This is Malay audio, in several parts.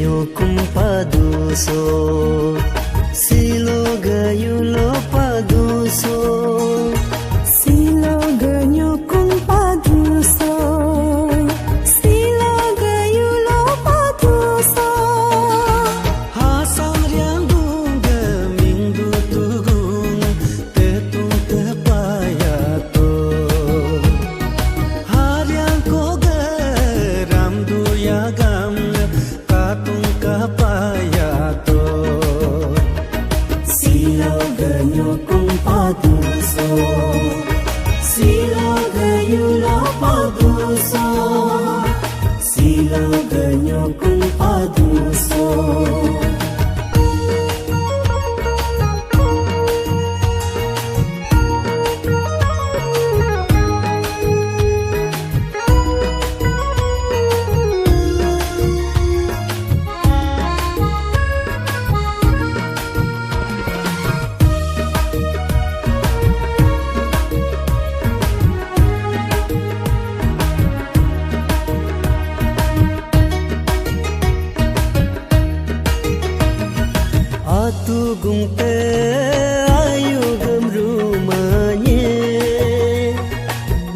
ganyo kumpaduso, silo gayulo paduso, silo ganyo kumpaduso, silo gayulo paduso. Hasang riang dunga minggu tugung tetung tepayato, hariang ko garam duyagam katung kapayato. Silo ganyo kumpaduso, silo gayulo paduso, silo ganyo kumpaduso. Tugung te ayu gam rumanye,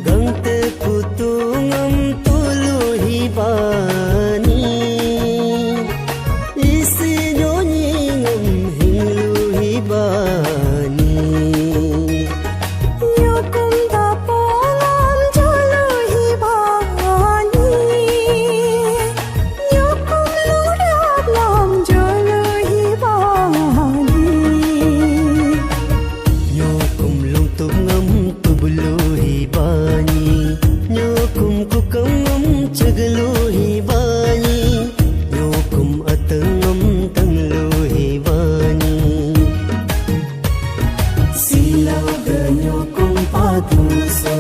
gang te putungam tulu hibani, isi nyonyingam hinglu hibani. Yokum tapongam jolo hibani, yokum lurablam jolo hibani. Nyokum lungtum ngam tubulu hibani, nyokum kukam ngam ceglu hibani, nyokum atengam tenglu hibani. Silo ganyo kumpaduso,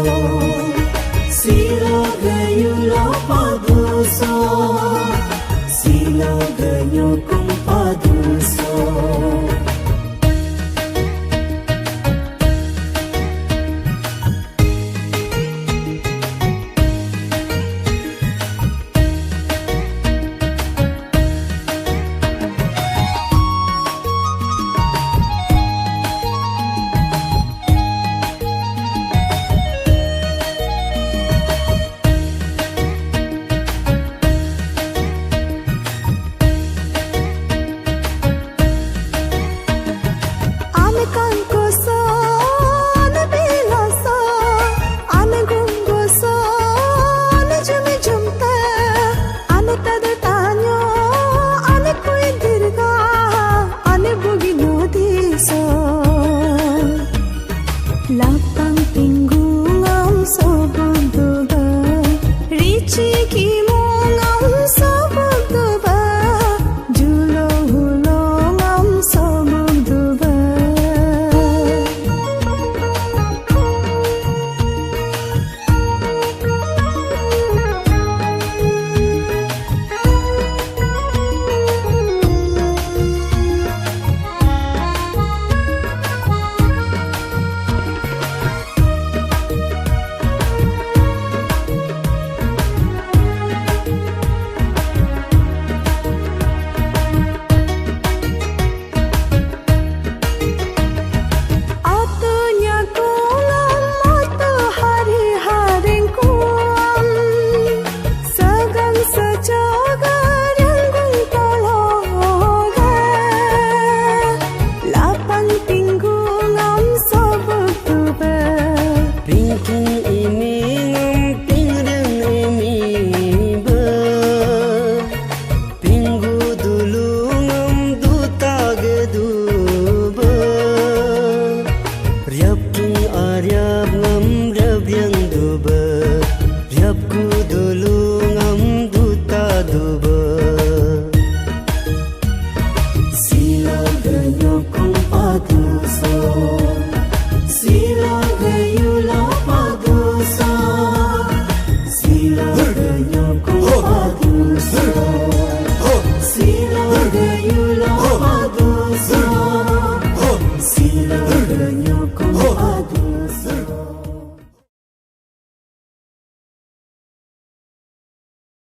silo gayulo paduso, silo ganyo kumpaduso. Lapang pinggungam sobuduba, rici kimungam sobuduba, julo hulongam sobuduba. Silo ganyo kumpaduso, silo gayulo paduso, silo ganyo kumpaduso, silo gayulo paduso, silo ganyo